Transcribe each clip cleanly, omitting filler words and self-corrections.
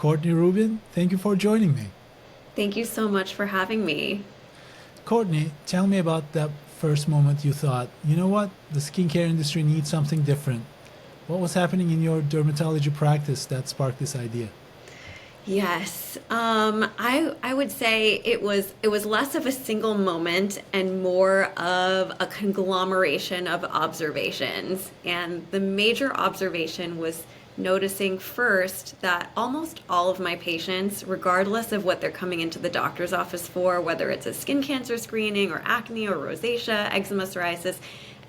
Courtney Rubin. Thank you for joining me. Thank you so much for having me. Courtney, tell me about that first moment you thought, you know what, the skincare industry needs something different. What was happening in your dermatology practice that sparked this idea? Yes, I would say it was less of a single moment and more of a conglomeration of observations. And the major observation was noticing first that almost all of my patients, regardless of what they're coming into the doctor's office for, whether it's a skin cancer screening or acne or rosacea, eczema, psoriasis,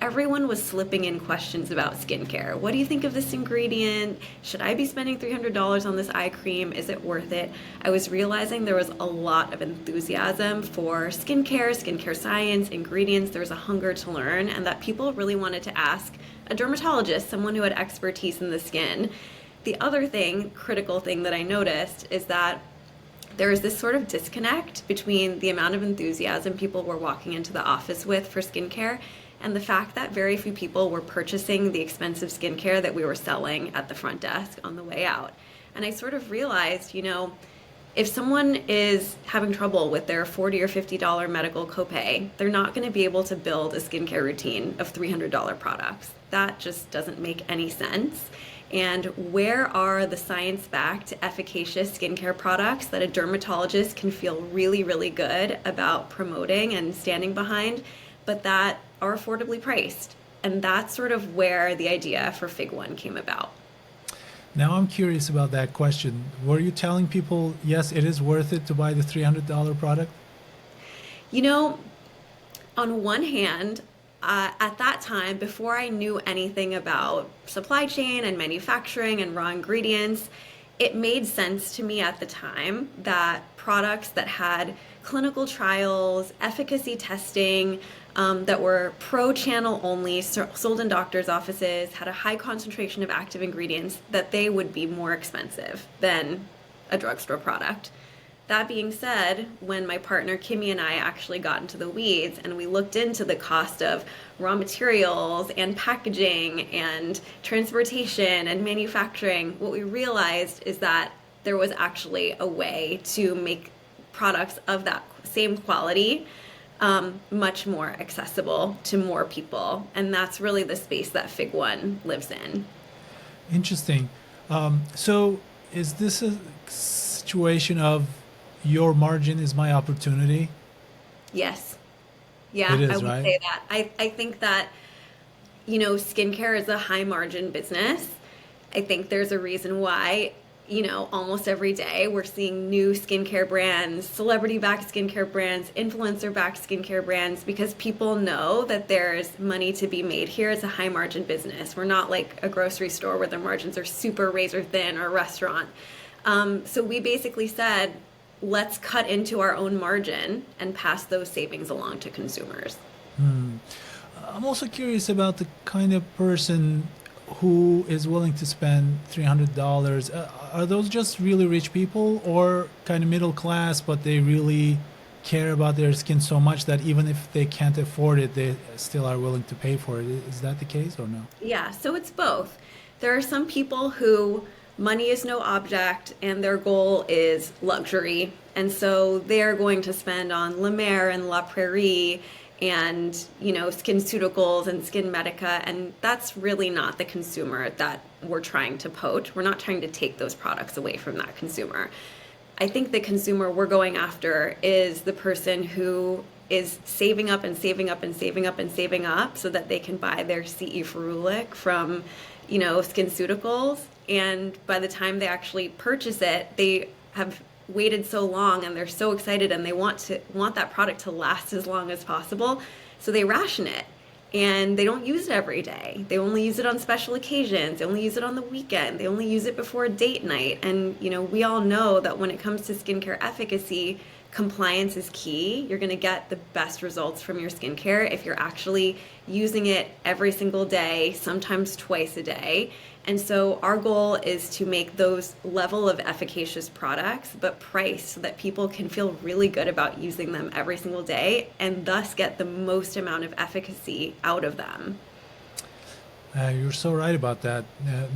everyone was slipping in questions about skincare. What do you think of this ingredient? Should I be spending $300 on this eye cream? Is it worth it? I was realizing there was a lot of enthusiasm for skincare science, ingredients. There was a hunger to learn, and that people really wanted to ask a dermatologist, someone who had expertise in the skin. The other critical thing that I noticed is that there is this sort of disconnect between the amount of enthusiasm people were walking into the office with for skincare and the fact that very few people were purchasing the expensive skincare that we were selling at the front desk on the way out. And I sort of realized, if someone is having trouble with their $40 or $50 medical copay, they're not going to be able to build a skincare routine of $300 products. That just doesn't make any sense. And where are the science-backed, efficacious skincare products that a dermatologist can feel really, really good about promoting and standing behind, but that are affordably priced? And that's sort of where the idea for Fig One came about. Now I'm curious about that question. Were you telling people, yes, it is worth it to buy the $300 product? You know, on one hand, at that time, before I knew anything about supply chain and manufacturing and raw ingredients, it made sense to me at the time that products that had clinical trials, efficacy testing, that were pro channel only, sold in doctors' offices, had a high concentration of active ingredients, that they would be more expensive than a drugstore product. That being said, when my partner Kimmy and I actually got into the weeds and we looked into the cost of raw materials and packaging and transportation and manufacturing, what we realized is that there was actually a way to make products of that same quality much more accessible to more people. And that's really the space that Fig One lives in. Interesting. So is this a situation of your margin is my opportunity? Yes. It Yeah, I is, would right? say that. I think that, skincare is a high margin business. I think there's a reason why, almost every day we're seeing new skincare brands, celebrity backed skincare brands, influencer backed skincare brands, because people know that there's money to be made here. It's a high margin business. We're not like a grocery store where the margins are super razor thin, or a restaurant. So we basically said, let's cut into our own margin and pass those savings along to consumers. I'm also curious about the kind of person who is willing to spend $300. Are those just really rich people or kind of middle class, but they really care about their skin so much that even if they can't afford it, they still are willing to pay for it? Is that the case or no? Yeah, so it's both. There are some people who money is no object and their goal is luxury. And so they're going to spend on La Mer and La Prairie and, SkinCeuticals and Skin Medica. And that's really not the consumer that we're trying to poach. We're not trying to take those products away from that consumer. I think the consumer we're going after is the person who is saving up and saving up and saving up and saving up so that they can buy their CE Ferulic from, SkinCeuticals. And by the time they actually purchase it, they have waited so long and they're so excited and they want that product to last as long as possible. So they ration it. And they don't use it every day. They only use it on special occasions. They only use it on the weekend. They only use it before a date night. And, we all know that when it comes to skincare efficacy, compliance is key. You're going to get the best results from your skincare if you're actually using it every single day, sometimes twice a day. And so our goal is to make those level of efficacious products, but priced so that people can feel really good about using them every single day and thus get the most amount of efficacy out of them. You're so right about that.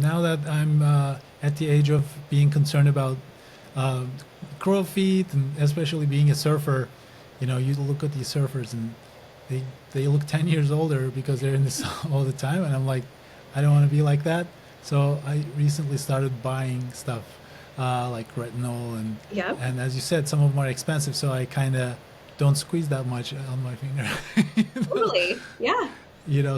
Now that I'm at the age of being concerned about uh, crow feet, and especially being a surfer, you look at these surfers and they they look 10 years older because they're in the sun all the time, and I'm like, I don't want to be like that. So I recently started buying stuff like retinol, Yep. and as you said, some of them are expensive, so I kind of don't squeeze that much on my finger. you know? Totally. Yeah.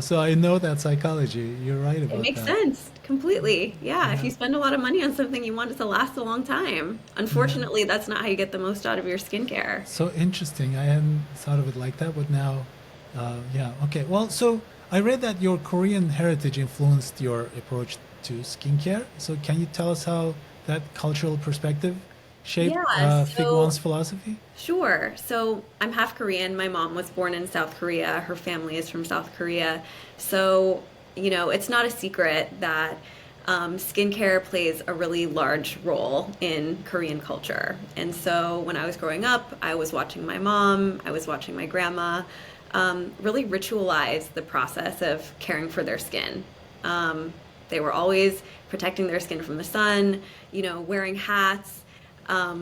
So I know that psychology. You're right It about makes that. sense completely. Yeah. If Yeah, you spend a lot of money on something, you want it to last a long time. yeah. Unfortunately, that's not how you get the most out of your skincare. So interesting. I hadn't thought of it like that, but now, yeah. Okay. Well, so I read that your Korean heritage influenced your approach to skincare. So can you tell us how that cultural perspective shaped Yeah. Fig One's philosophy? Sure. So I'm half Korean. My mom was born in South Korea. Her family is from South Korea. So, it's not a secret that skincare plays a really large role in Korean culture. And so when I was growing up, I was watching my mom, I was watching my grandma really ritualize the process of caring for their skin. They were always protecting their skin from the sun, wearing hats,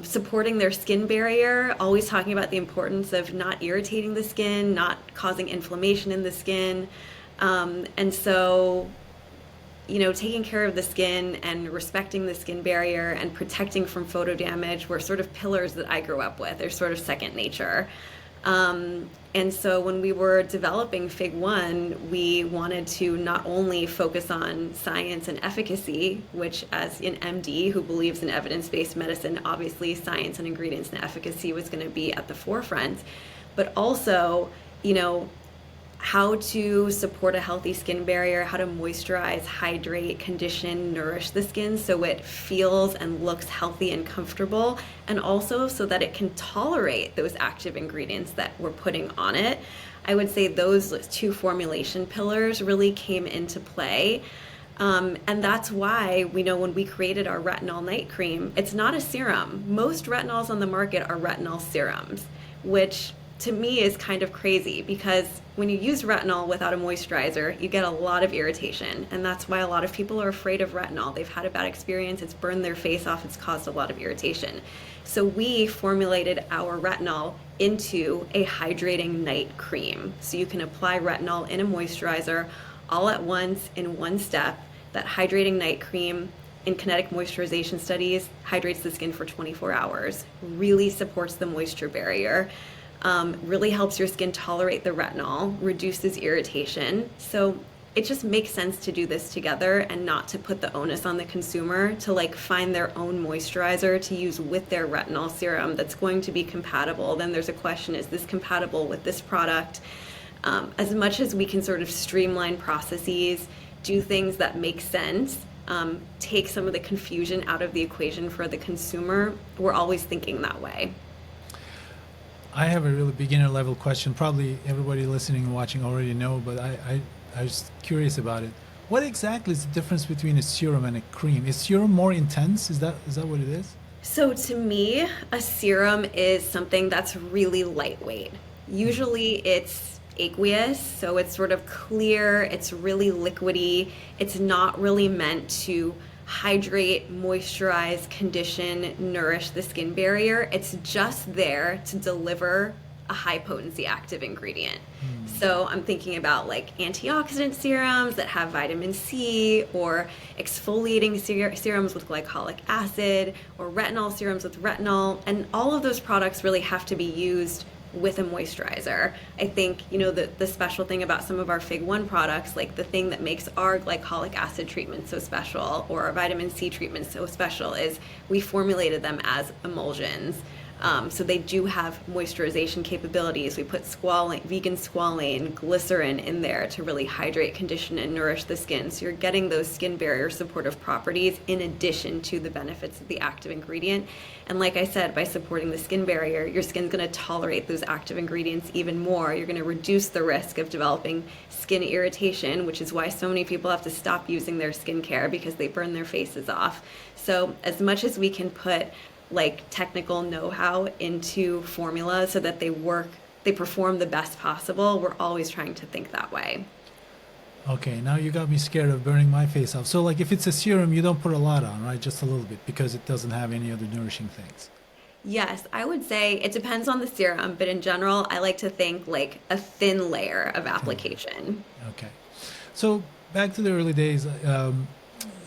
supporting their skin barrier, always talking about the importance of not irritating the skin, not causing inflammation in the skin. And so, taking care of the skin and respecting the skin barrier and protecting from photo damage were sort of pillars that I grew up with. They're sort of second nature. And so when we were developing Fig One, we wanted to not only focus on science and efficacy, which as an MD who believes in evidence-based medicine, obviously science and ingredients and efficacy was going to be at the forefront, but also, how to support a healthy skin barrier, how to moisturize, hydrate, condition, nourish the skin so it feels and looks healthy and comfortable, and also so that it can tolerate those active ingredients that we're putting on it. I would say those two formulation pillars really came into play. And that's why we know when we created our retinol night cream, it's not a serum. Most retinols on the market are retinol serums, which to me is kind of crazy because when you use retinol without a moisturizer, you get a lot of irritation. And that's why a lot of people are afraid of retinol. They've had a bad experience, it's burned their face off, it's caused a lot of irritation. So we formulated our retinol into a hydrating night cream. So you can apply retinol in a moisturizer all at once in one step. That hydrating night cream in kinetic moisturization studies hydrates the skin for 24 hours, really supports the moisture barrier. Really helps your skin tolerate the retinol, reduces irritation. So it just makes sense to do this together and not to put the onus on the consumer to find their own moisturizer to use with their retinol serum that's going to be compatible. Then there's a question, is this compatible with this product? As much as we can sort of streamline processes, do things that make sense, take some of the confusion out of the equation for the consumer, we're always thinking that way. I have a really beginner level question. Probably everybody listening and watching already know, but I was curious about it. What exactly is the difference between a serum and a cream? Is serum more intense? Is that what it is? So to me, a serum is something that's really lightweight. Usually it's aqueous, so it's sort of clear, it's really liquidy. It's not really meant to hydrate, moisturize, condition, nourish the skin barrier. It's just there to deliver a high potency active ingredient. So I'm thinking about antioxidant serums that have vitamin C, or exfoliating serums with glycolic acid, or retinol serums with retinol. And all of those products really have to be used with a moisturizer. I think, the special thing about some of our Fig One products, the thing that makes our glycolic acid treatment so special or our vitamin C treatment so special, is we formulated them as emulsions. So they do have moisturization capabilities. We put squalane, vegan squalane, glycerin in there to really hydrate, condition, and nourish the skin. So you're getting those skin barrier supportive properties in addition to the benefits of the active ingredient. And like I said, by supporting the skin barrier, your skin's going to tolerate those active ingredients even more. You're going to reduce the risk of developing skin irritation, which is why so many people have to stop using their skincare because they burn their faces off. So as much as we can put technical know-how into formula so that they perform the best possible, we're always trying to think that way. Okay, now you got me scared of burning my face off. So, like, if it's a serum, you don't put a lot on, right? Just a little bit because it doesn't have any other nourishing things. Yes, I would say it depends on the serum, but in general, I like to think like a thin layer of Thin application. layer. Okay. So, back to the early days,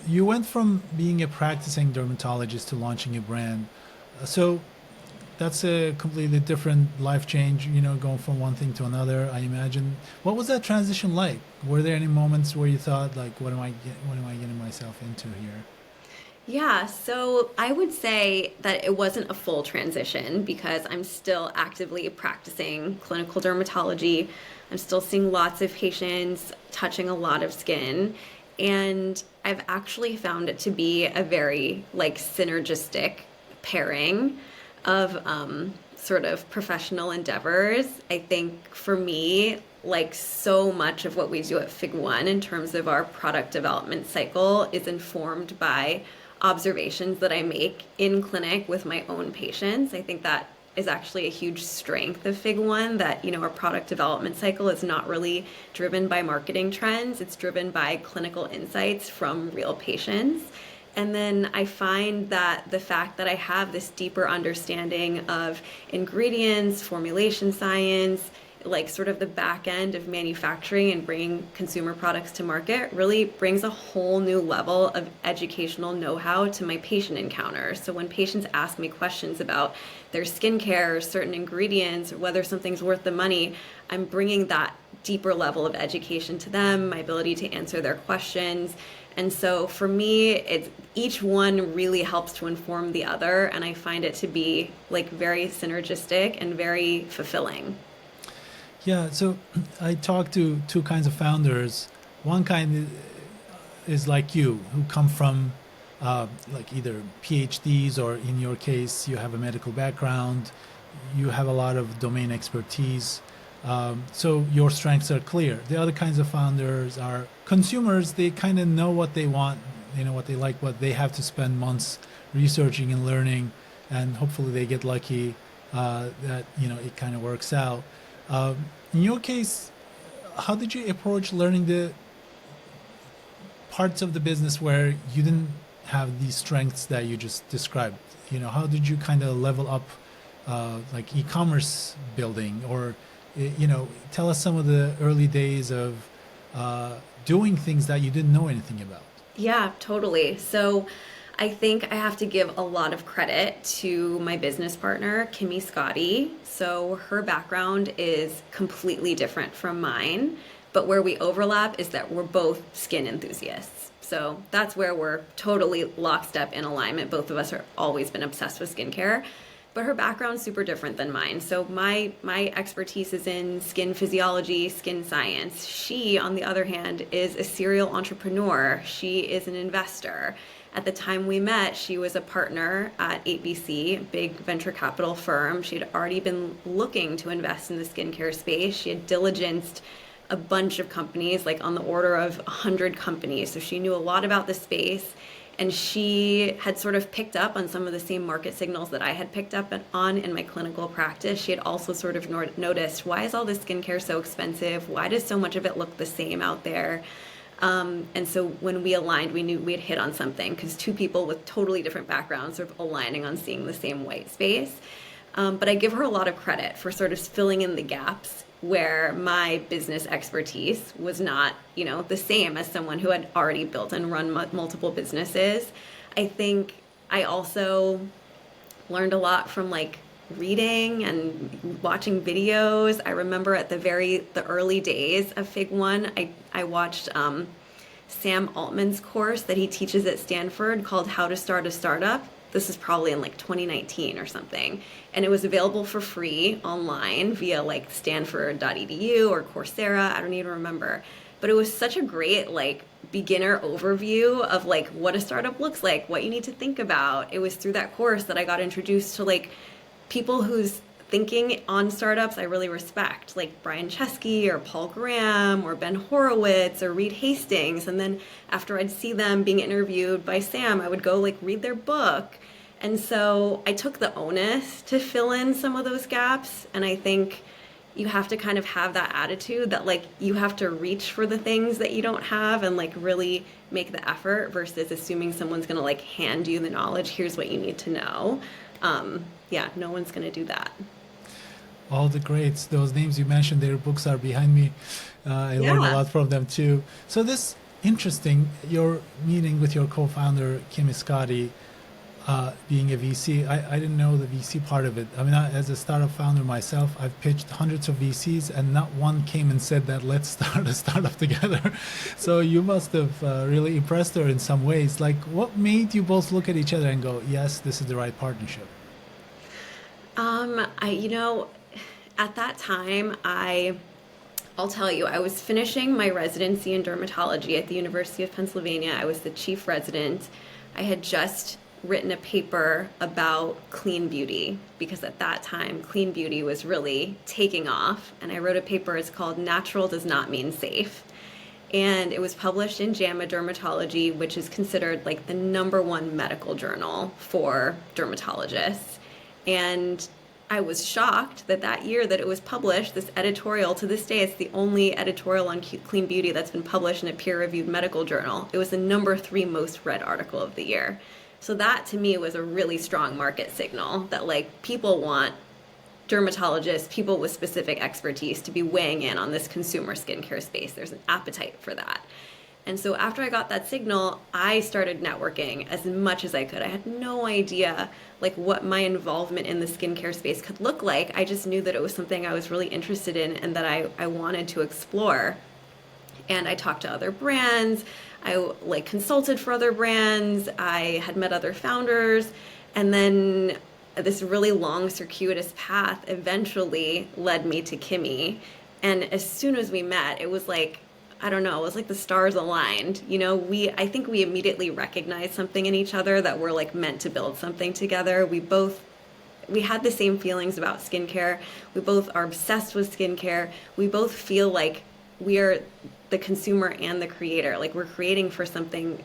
you went from being a practicing dermatologist to launching a brand. So, that's a completely different life change, going from one thing to another, I imagine. What was that transition like? Were there any moments where you thought, like, what am I getting myself into here? Yeah, so I would say that it wasn't a full transition because I'm still actively practicing clinical dermatology. I'm still seeing lots of patients, touching a lot of skin, and I've actually found it to be a very like synergistic pairing of sort of professional endeavors. I think for me, like so much of what we do at Fig One in terms of our product development cycle is informed by observations that I make in clinic with my own patients. I think that is actually a huge strength of Fig One that, our product development cycle is not really driven by marketing trends. It's driven by clinical insights from real patients. And then I find that the fact that I have this deeper understanding of ingredients, formulation science, like sort of the back end of manufacturing and bringing consumer products to market really brings a whole new level of educational know-how to my patient encounters. So when patients ask me questions about their skincare or certain ingredients or whether something's worth the money, I'm bringing that deeper level of education to them, my ability to answer their questions. And so for me, it's each one really helps to inform the other, and I find it to be like very synergistic and very fulfilling. Yeah, so I talked to two kinds of founders. One kind is like you, who come from like either PhDs or in your case, you have a medical background, you have a lot of domain expertise. So your strengths are clear. The other kinds of founders are consumers. They kind of know what they want, what they like, but they have to spend months researching and learning, and hopefully they get lucky that it kind of works out. In your case, how did you approach learning the parts of the business where you didn't have these strengths that you just described? How did you kind of level up, like e-commerce building, or tell us some of the early days of doing things that you didn't know anything about. Yeah, totally. So I think I have to give a lot of credit to my business partner, Kimmy Scotty. So her background is completely different from mine, but where we overlap is that we're both skin enthusiasts. So that's where we're totally lockstep in alignment. Both of us are always been obsessed with skincare. But her background's super different than mine. So my expertise is in skin physiology, skin science. She, on the other hand, is a serial entrepreneur. She is an investor. At the time we met, she was a partner at 8BC, a big venture capital firm. She had already been looking to invest in the skincare space. She had diligenced a bunch of companies, like on the order of 100 companies. So she knew a lot about the space. And she had sort of picked up on some of the same market signals that I had picked up on in my clinical practice. She had also sort of noticed, why is all this skincare so expensive? Why does so much of it look the same out there? And so when we aligned, we knew we had hit on something because two people with totally different backgrounds sort of aligning on seeing the same white space. But I give her a lot of credit for sort of filling in the gaps where my business expertise was not, the same as someone who had already built and run multiple businesses. I think I also learned a lot from like reading and watching videos. I remember at the early days of Fig One, I watched Sam Altman's course that he teaches at Stanford called How to Start a Startup. This is probably in like 2019 or something. And it was available for free online via like stanford.edu or Coursera. I don't even remember. But it was such a great like beginner overview of like what a startup looks like, what you need to think about. It was through that course that I got introduced to like people whose thinking on startups I really respect, like Brian Chesky or Paul Graham or Ben Horowitz or Reed Hastings. And then after I'd see them being interviewed by Sam, I would go like read their book. And so I took the onus to fill in some of those gaps. And I think, you have to kind of have that attitude that like you have to reach for the things that you don't have and like really make the effort versus assuming someone's going to like hand you the knowledge. Here's what you need to know. Yeah, no one's going to do that. All the greats, those names you mentioned, their books are behind me. I learned a Yeah. lot from them too. So this interesting, your meeting with your co-founder Kim Scotty, being a VC. I didn't know the VC part of it. I mean, as a startup founder myself, I've pitched hundreds of VCs, and not one came and said that let's start a startup together. So you must have really impressed her in some ways. Like, what made you both look at each other and go, "Yes, this is the right partnership"? You know, at that time, I'll tell you, I was finishing my residency in dermatology at the University of Pennsylvania. I was the chief resident. I had just written a paper about clean beauty because at that time, clean beauty was really taking off. And I wrote a paper, it's called Natural Does Not Mean Safe. And it was published in JAMA Dermatology, which is considered like the #1 medical journal for dermatologists. And I was shocked that that year that it was published, this editorial, to this day, it's the only editorial on clean beauty that's been published in a peer-reviewed medical journal. It was the #3 most read article of the year. So that to me was a really strong market signal that like people want dermatologists, people with specific expertise to be weighing in on this consumer skincare space. There's an appetite for that. And so after I got that signal, I started networking as much as I could. I had no idea like what my involvement in the skincare space could look like. I just knew that it was something I was really interested in and that I wanted to explore. And I talked to other brands. I like consulted for other brands. I had met other founders. And then this really long circuitous path eventually led me to Kimmy. And as soon as we met, it was like, I don't know, it was like the stars aligned. You know, I think we immediately recognized something in each other that we're like meant to build something together. We had the same feelings about skincare. We both are obsessed with skincare. We both feel like we are the consumer and the creator. Like we're creating for something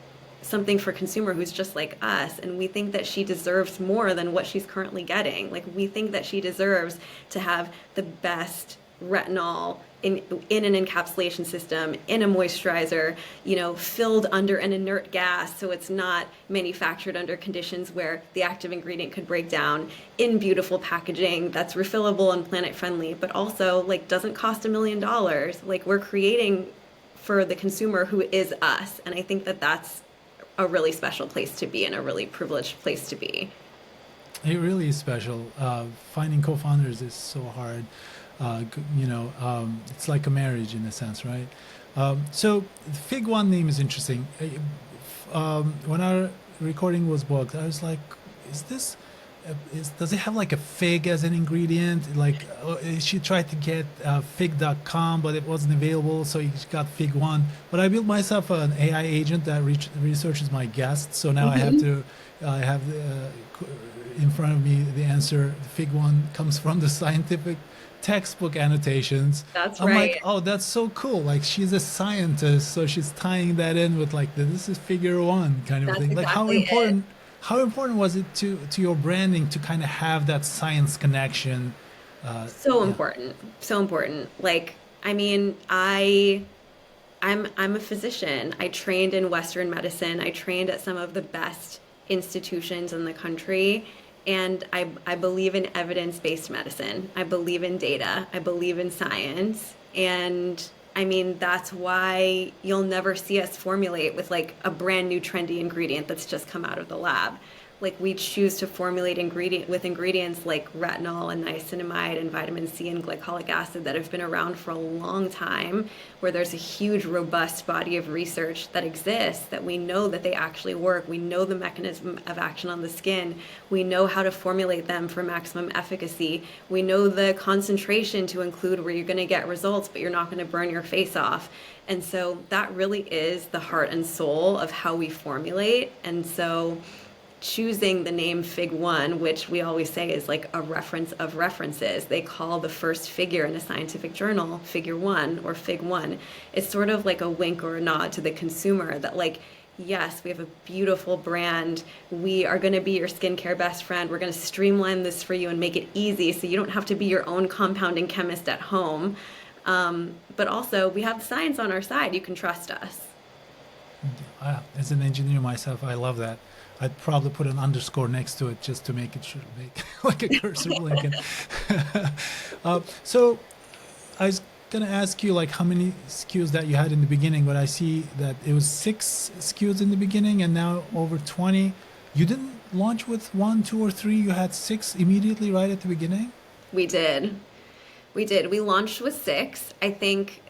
for consumer who's just like us, and we think that she deserves more than what she's currently getting. Like we think that she deserves to have the best retinol in an encapsulation system, in a moisturizer, you know, filled under an inert gas so it's not manufactured under conditions where the active ingredient could break down, in beautiful packaging that's refillable and planet friendly, but also like doesn't cost $1 million. Like we're creating for the consumer who is us. And I think that that's a really special place to be and a really privileged place to be. It really is special. Finding co-founders is so hard. It's like a marriage in a sense, right? So Fig One name is interesting. When our recording was booked, I was like, "Is this? Does it have like a fig as an ingredient?" Like she tried to get fig.com, but it wasn't available, so she got Fig One. But I built myself an AI agent that researches my guests, so now I have Mm-hmm. to. I have in front of me the answer. Fig One comes from the scientific textbook annotations. That's I'm like, right. oh, that's so cool. Like she's a scientist, so she's tying that in with like this is figure one kind of That's thing. Like exactly it. how important was it to your branding to kind of have that science connection? So Yeah. important. So important. Like, I mean, I'm a physician. I trained in Western medicine. I trained at some of the best institutions in the country. And I believe in evidence-based medicine. I believe in data. I believe in science. And I mean, that's why you'll never see us formulate with like a brand new trendy ingredient that's just come out of the lab. Like we choose to formulate ingredients like retinol and niacinamide and vitamin C and glycolic acid that have been around for a long time, where there's a huge robust body of research that exists that we know that they actually work. We know the mechanism of action on the skin. We know how to formulate them for maximum efficacy. We know the concentration to include where you're going to get results, but you're not going to burn your face off. And so that really is the heart and soul of how we formulate. And so choosing the name Fig One, which we always say is like a reference of references. They call the first figure in a scientific journal Figure One or Fig One. It's sort of like a wink or a nod to the consumer that like Yes, we have a beautiful brand. We are going to be your skincare best friend. We're going to streamline this for you and make it easy so you don't have to be your own compounding chemist at home. But also, we have the science on our side. You can trust us. As an engineer myself, I love that. I'd probably put an underscore next to it just to make it sure, make like a cursor blinking. So I was gonna ask you like how many SKUs that you had in the beginning, but I see that it was 6 SKUs in the beginning and now over 20. You didn't launch with one, two, or three. You had six immediately right at the beginning. We did. We did. We launched with six. I think,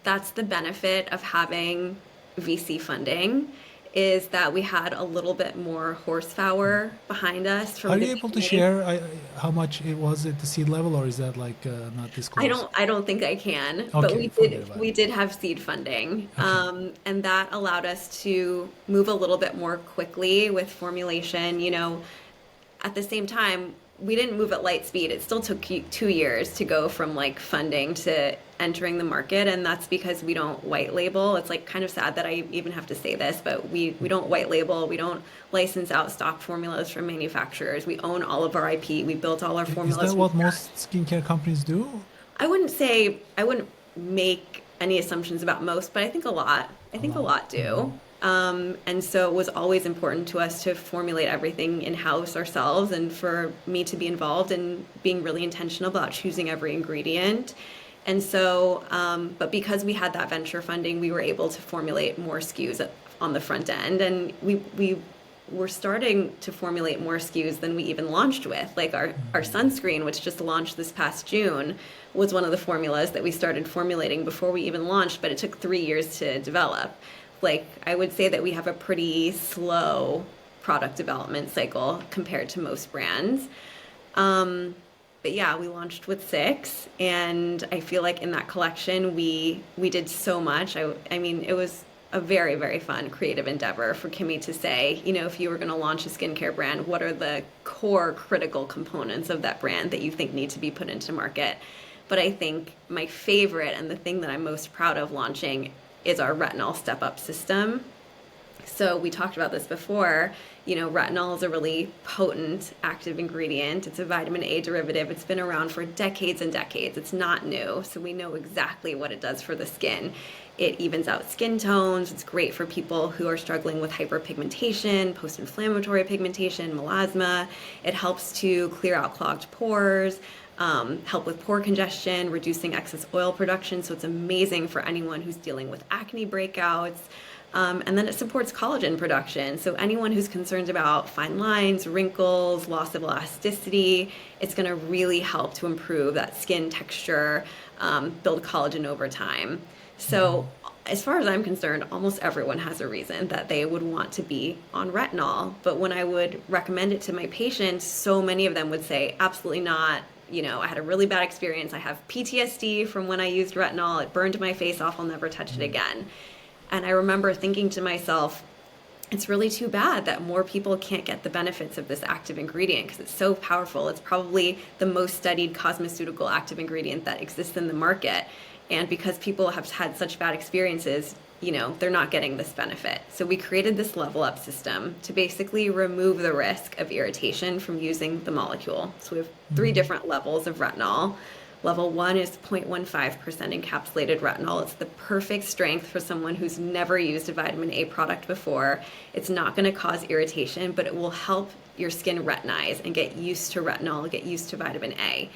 that's the benefit of having VC funding is that we had a little bit more horsepower behind us from Are the you able to beginning. share how much it was at the seed level, or is that like not disclosed? I don't think I can, but Okay, forget about it. we did have seed funding. Okay. And that allowed us to move a little bit more quickly with formulation. At the same time, we didn't move at light speed. It still took 2 years to go from like funding to entering the market, and that's because we don't white label. It's like kind of sad that I even have to say this, but we don't white label. We don't license out stock formulas from manufacturers. We own all of our IP. We built all our Is formulas that from what scratch. most skincare companies do? I wouldn't make any assumptions about most, but I think a lot. I A think a lot. lot do. And so it was always important to us to formulate everything in-house ourselves and for me to be involved in being really intentional about choosing every ingredient. And so, but because we had that venture funding, we were able to formulate more SKUs on the front end. And we were starting to formulate more SKUs than we even launched with. Like our sunscreen, which just launched this past June, was one of the formulas that we started formulating before we even launched, but it took 3 years to develop. Like, I would say that we have a pretty slow product development cycle compared to most brands. But yeah, we launched with six, and I feel like in that collection we did so much. I mean, it was a very, very fun creative endeavor for Kimmy to say, if you were going to launch a skincare brand, what are the core critical components of that brand that you think need to be put into market? But I think my favorite and the thing that I'm most proud of launching is our retinol step up system. So we talked about this before. Retinol is a really potent active ingredient. It's a vitamin A derivative. It's been around for decades and decades. It's not new. So we know exactly what it does for the skin. It evens out skin tones. It's great for people who are struggling with hyperpigmentation, post-inflammatory pigmentation, melasma. It helps to clear out clogged pores, help with pore congestion, reducing excess oil production. So it's amazing for anyone who's dealing with acne breakouts. And then it supports collagen production. So anyone who's concerned about fine lines, wrinkles, loss of elasticity, it's going to really help to improve that skin texture, build collagen over time. So as far as I'm concerned, almost everyone has a reason that they would want to be on retinol. But when I would recommend it to my patients, so many of them would say, absolutely not. I had a really bad experience. I have PTSD from when I used retinol. It burned my face off. I'll never touch it again. And I remember thinking to myself, it's really too bad that more people can't get the benefits of this active ingredient because it's so powerful. It's probably the most studied cosmeceutical active ingredient that exists in the market. And because people have had such bad experiences, they're not getting this benefit. So we created this level up system to basically remove the risk of irritation from using the molecule. So we have three different levels of retinol. Level 1 is 0.15% encapsulated retinol. It's the perfect strength for someone who's never used a vitamin A product before. It's not going to cause irritation, but it will help your skin retinize and get used to retinol, get used to vitamin A.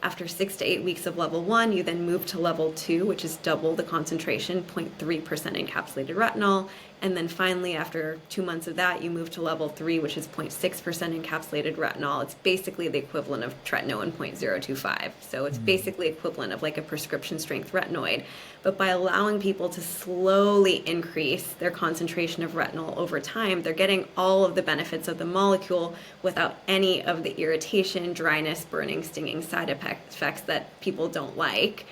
After 6 to 8 weeks of level 1, you then move to level 2, which is double the concentration, 0.3% encapsulated retinol. And then finally, after 2 months of that, you move to level 3, which is 0.6% encapsulated retinol. It's basically the equivalent of tretinoin 0.025. So it's basically equivalent of like a prescription strength retinoid. But by allowing people to slowly increase their concentration of retinol over time, they're getting all of the benefits of the molecule without any of the irritation, dryness, burning, stinging side effects that people don't like.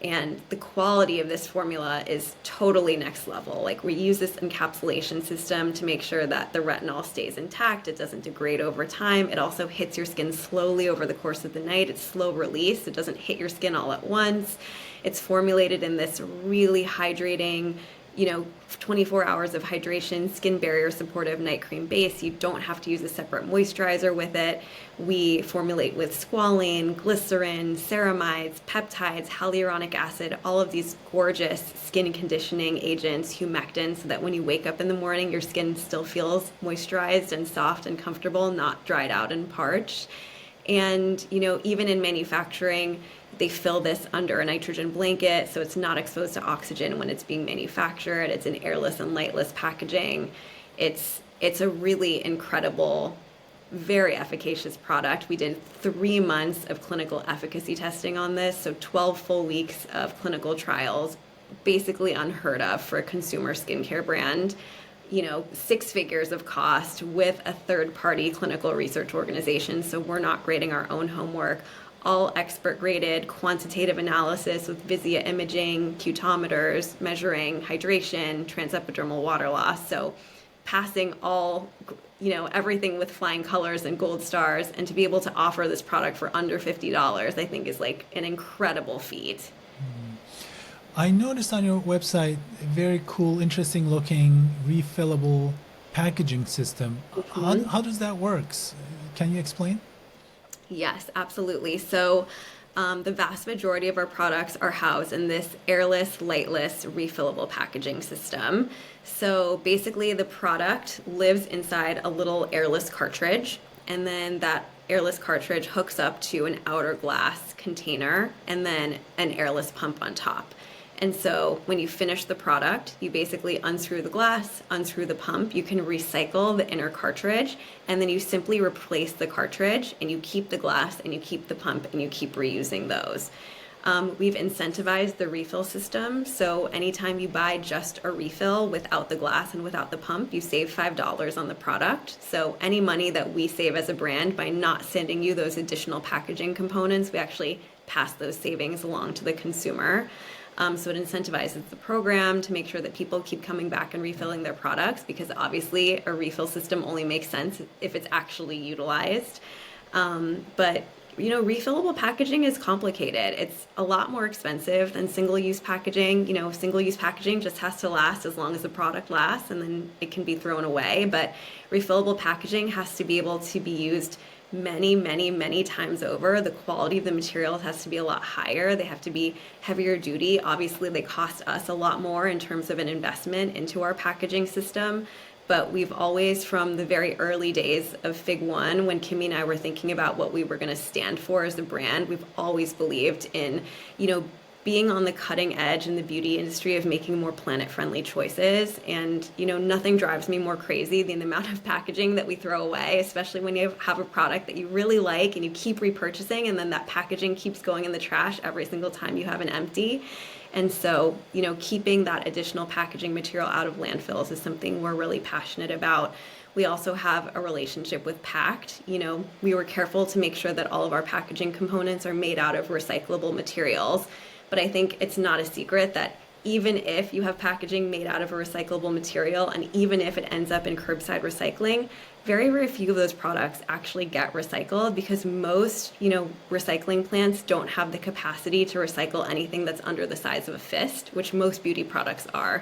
And the quality of this formula is totally next level. Like, we use this encapsulation system to make sure that the retinol stays intact. It doesn't degrade over time. It also hits your skin slowly over the course of the night. It's slow release. It doesn't hit your skin all at once. It's formulated in this really hydrating, 24 hours of hydration, skin barrier supportive night cream base. You don't have to use a separate moisturizer with it. We formulate with squalane, glycerin, ceramides, peptides, hyaluronic acid, all of these gorgeous skin conditioning agents, humectants, so that when you wake up in the morning, your skin still feels moisturized and soft and comfortable, not dried out and parched. And, even in manufacturing, they fill this under a nitrogen blanket, so it's not exposed to oxygen when it's being manufactured. It's in airless and lightless packaging. It's a really incredible, very efficacious product. We did 3 months of clinical efficacy testing on this, so 12 full weeks of clinical trials, basically unheard of for a consumer skincare brand. 6 figures of cost with a third-party clinical research organization, so we're not grading our own homework. All expert-graded quantitative analysis with Visia imaging, cutometers, measuring hydration, transepidermal water loss. So passing all, everything with flying colors and gold stars, and to be able to offer this product for under $50, I think is like an incredible feat. I noticed on your website a very cool, interesting looking, refillable packaging system. How does that work? Can you explain? Yes, absolutely. So the vast majority of our products are housed in this airless, lightless, refillable packaging system. So basically, the product lives inside a little airless cartridge, and then that airless cartridge hooks up to an outer glass container and then an airless pump on top. And so when you finish the product, you basically unscrew the glass, unscrew the pump, you can recycle the inner cartridge, and then you simply replace the cartridge, and you keep the glass, and you keep the pump, and you keep reusing those. We've incentivized the refill system, so anytime you buy just a refill without the glass and without the pump, you save $5 on the product. So any money that we save as a brand by not sending you those additional packaging components, we actually pass those savings along to the consumer. So it incentivizes the program to make sure that people keep coming back and refilling their products, because obviously a refill system only makes sense if it's actually utilized. But refillable packaging is complicated. It's a lot more expensive than single-use packaging. Single-use packaging just has to last as long as the product lasts, and then it can be thrown away. But refillable packaging has to be able to be used many, many, many times over. The quality of the materials has to be a lot higher. They have to be heavier duty. Obviously, they cost us a lot more in terms of an investment into our packaging system. But we've always, from the very early days of Fig One, when Kimmy and I were thinking about what we were going to stand for as a brand, we've always believed in, being on the cutting edge in the beauty industry of making more planet-friendly choices. And, nothing drives me more crazy than the amount of packaging that we throw away, especially when you have a product that you really like and you keep repurchasing, and then that packaging keeps going in the trash every single time you have an empty. And so, keeping that additional packaging material out of landfills is something we're really passionate about. We also have a relationship with Pact. We were careful to make sure that all of our packaging components are made out of recyclable materials. But I think it's not a secret that even if you have packaging made out of a recyclable material, and even if it ends up in curbside recycling, very, very few of those products actually get recycled, because most, recycling plants don't have the capacity to recycle anything that's under the size of a fist, which most beauty products are.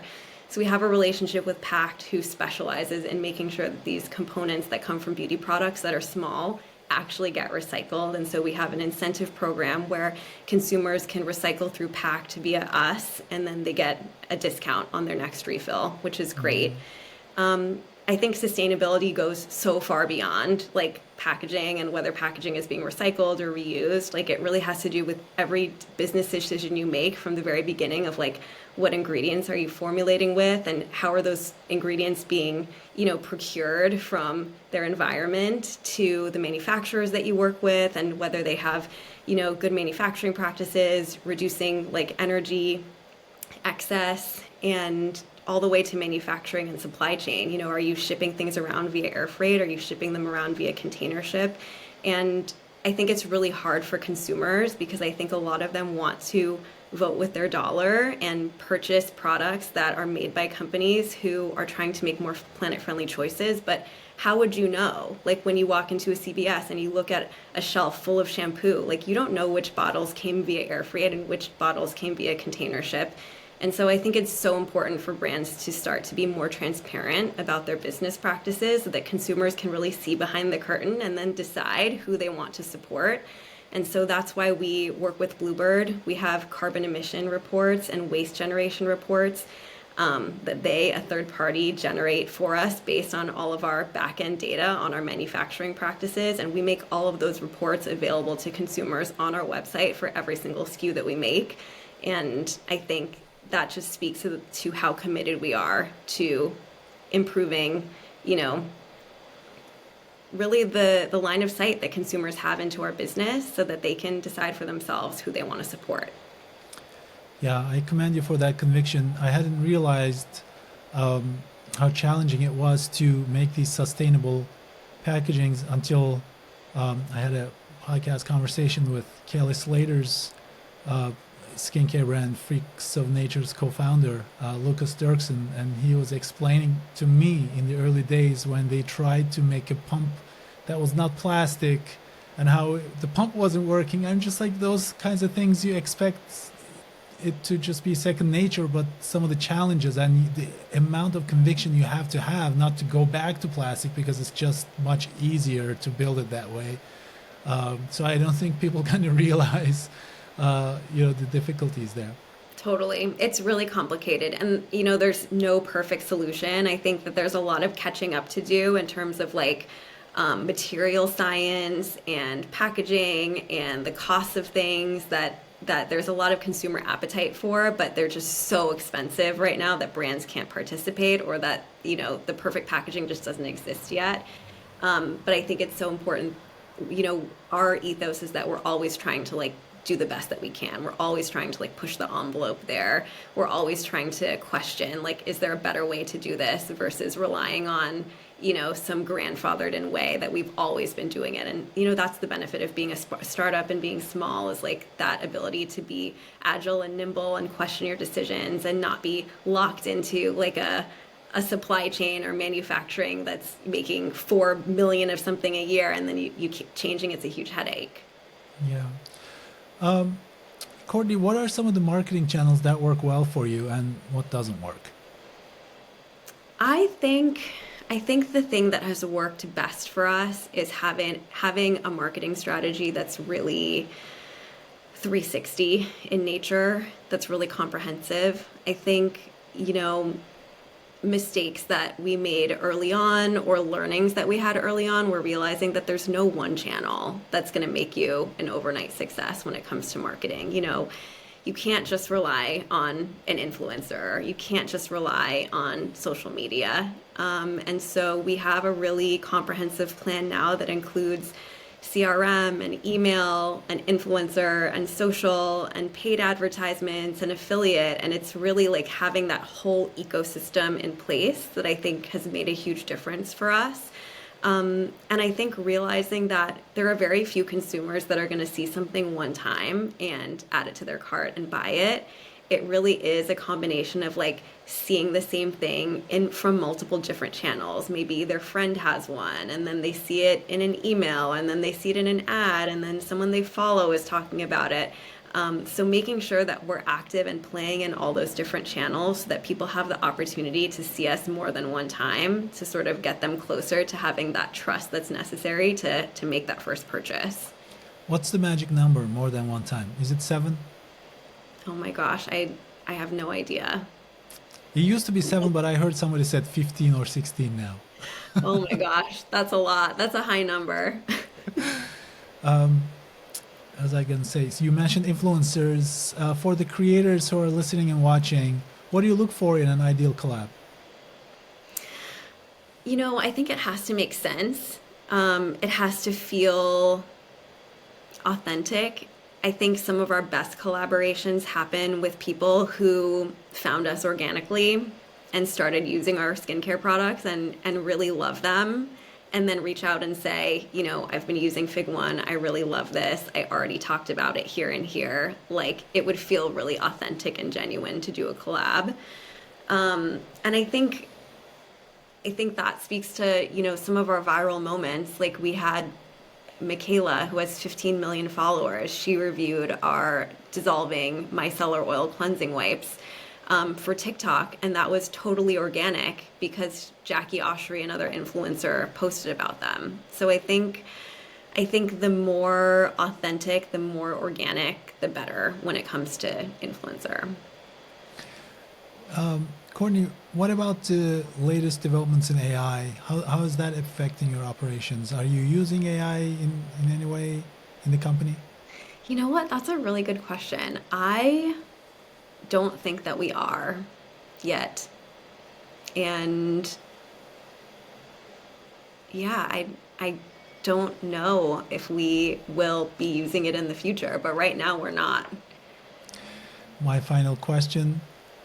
So we have a relationship with Pact, who specializes in making sure that these components that come from beauty products that are small actually get recycled. And so we have an incentive program where consumers can recycle through Pact via us, and then they get a discount on their next refill, which is great. I think sustainability goes so far beyond like packaging and whether packaging is being recycled or reused. Like, it really has to do with every business decision you make from the very beginning of like, what ingredients are you formulating with, and how are those ingredients being, procured from their environment to the manufacturers that you work with, and whether they have, good manufacturing practices, reducing like energy excess, and all the way to manufacturing and supply chain. Are you shipping things around via air freight? Are you shipping them around via container ship? And I think it's really hard for consumers, because I think a lot of them want to vote with their dollar and purchase products that are made by companies who are trying to make more planet-friendly choices. But how would you know? Like, when you walk into a CVS and you look at a shelf full of shampoo, like, you don't know which bottles came via air freight and which bottles came via container ship. And so I think it's so important for brands to start to be more transparent about their business practices so that consumers can really see behind the curtain and then decide who they want to support. And so that's why we work with Bluebird. We have carbon emission reports and waste generation reports that they, a third party, generate for us based on all of our back end data on our manufacturing practices. And we make all of those reports available to consumers on our website for every single SKU that we make. And I think that just speaks to how committed we are to improving, you know, really the line of sight that consumers have into our business so that they can decide for themselves who they want to support. Yeah, I commend you for that conviction. I hadn't realized how challenging it was to make these sustainable packagings until I had a podcast conversation with Kelly Slater's skincare brand Freaks of Nature's co-founder Lucas Dirksen, and he was explaining to me in the early days when they tried to make a pump that was not plastic and how the pump wasn't working. I'm just like, those kinds of things you expect it to just be second nature, but some of the challenges and the amount of conviction you have to have not to go back to plastic because it's just much easier to build it that way. So I don't think people kind of realize the difficulties there. Totally. It's really complicated. And, you know, there's no perfect solution. I think that there's a lot of catching up to do in terms of like material science and packaging and the costs of things that there's a lot of consumer appetite for, but they're just so expensive right now that brands can't participate, or that, you know, the perfect packaging just doesn't exist yet. But I think it's so important, you know, our ethos is that we're always trying to like do the best that we can. We're always trying to like push the envelope there. We're always trying to question, like, is there a better way to do this versus relying on, you know, some grandfathered in way that we've always been doing it. And, you know, that's the benefit of being a startup and being small, is like that ability to be agile and nimble and question your decisions and not be locked into like a supply chain or manufacturing that's making 4 million of something a year and then you keep changing. It's a huge headache. Yeah. Courtney, what are some of the marketing channels that work well for you and what doesn't work? I think the thing that has worked best for us is having a marketing strategy that's really 360 in nature, that's really comprehensive. I think, you know, mistakes that we made early on or learnings that we had early on, we're realizing that there's no one channel that's going to make you an overnight success when it comes to marketing. You know, you can't just rely on an influencer. You can't just rely on social media. And so we have a really comprehensive plan now that includes CRM and email and influencer and social and paid advertisements and affiliate. And it's really like having that whole ecosystem in place that I think has made a huge difference for us. And I think realizing that there are very few consumers that are going to see something one time and add it to their cart and buy it. It really is a combination of like seeing the same thing from multiple different channels. Maybe their friend has one and then they see it in an email and then they see it in an ad and then someone they follow is talking about it. So making sure that we're active and playing in all those different channels so that people have the opportunity to see us more than one time to sort of get them closer to having that trust that's necessary to make that first purchase. What's the magic number, more than one time? Is it 7? Oh my gosh, I have no idea. It used to be 7, but I heard somebody said 15 or 16 now. Oh my gosh, that's a lot. That's a high number. As I can say, so you mentioned influencers. For the creators who are listening and watching, what do you look for in an ideal collab? You know, I think it has to make sense. It has to feel authentic. I think some of our best collaborations happen with people who found us organically and started using our skincare products and really love them, and then reach out and say, you know, I've been using Fig One. I really love this. I already talked about it here and here. Like, it would feel really authentic and genuine to do a collab. And I think that speaks to, you know, some of our viral moments. Like, we had Michaela, who has 15 million followers. She reviewed our dissolving micellar oil cleansing wipes. for TikTok, and that was totally organic because Jackie Oshry, another influencer, posted about them. So I think the more authentic, the more organic, the better when it comes to influencer. Courtney, what about the latest developments in AI? How is that affecting your operations? Are you using AI in any way in the company? You know what? That's a really good question. I don't think that we are yet. And yeah, I don't know if we will be using it in the future, but right now we're not. My final question.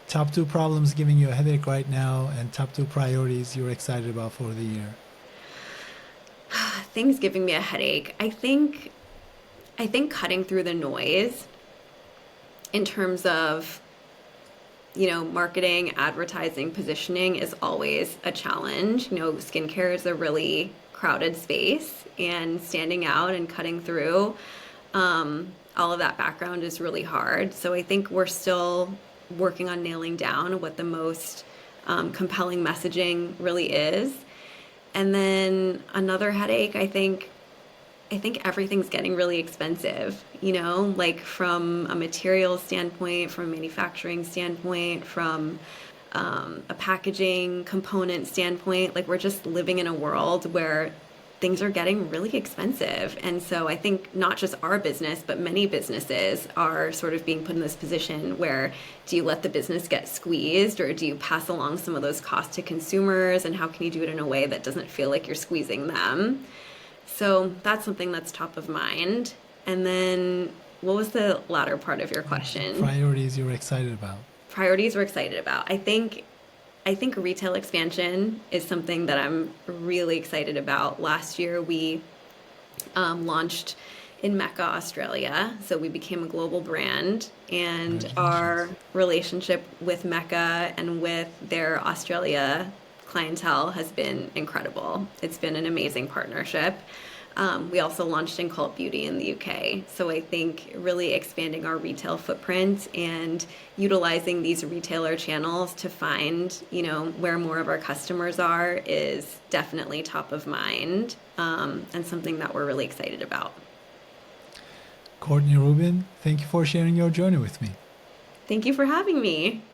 Top two problems giving you a headache right now, and top two priorities you're excited about for the year. Things giving me a headache. I think cutting through the noise in terms of, marketing, advertising, positioning is always a challenge. Skincare is a really crowded space, and standing out and cutting through all of that background is really hard. So I think we're still working on nailing down what the most compelling messaging really is. And then another headache, I think everything's getting really expensive, like from a materials standpoint, from a manufacturing standpoint, from a packaging component standpoint. Like we're just living in a world where things are getting really expensive. And so I think not just our business, but many businesses are sort of being put in this position where do you let the business get squeezed, or do you pass along some of those costs to consumers? And how can you do it in a way that doesn't feel like you're squeezing them? So that's something that's top of mind. And then what was the latter part of your question? Priorities you're excited about. Priorities we're excited about. I think retail expansion is something that I'm really excited about. Last year we launched in Mecca, Australia, so we became a global brand, and our Congratulations. relationship with Mecca and with their Australia clientele has been incredible. It's been an amazing partnership. We also launched in Cult Beauty in the UK. So I think really expanding our retail footprint and utilizing these retailer channels to find, where more of our customers are is definitely top of mind, and something that we're really excited about. Courtney Rubin, thank you for sharing your journey with me. Thank you for having me.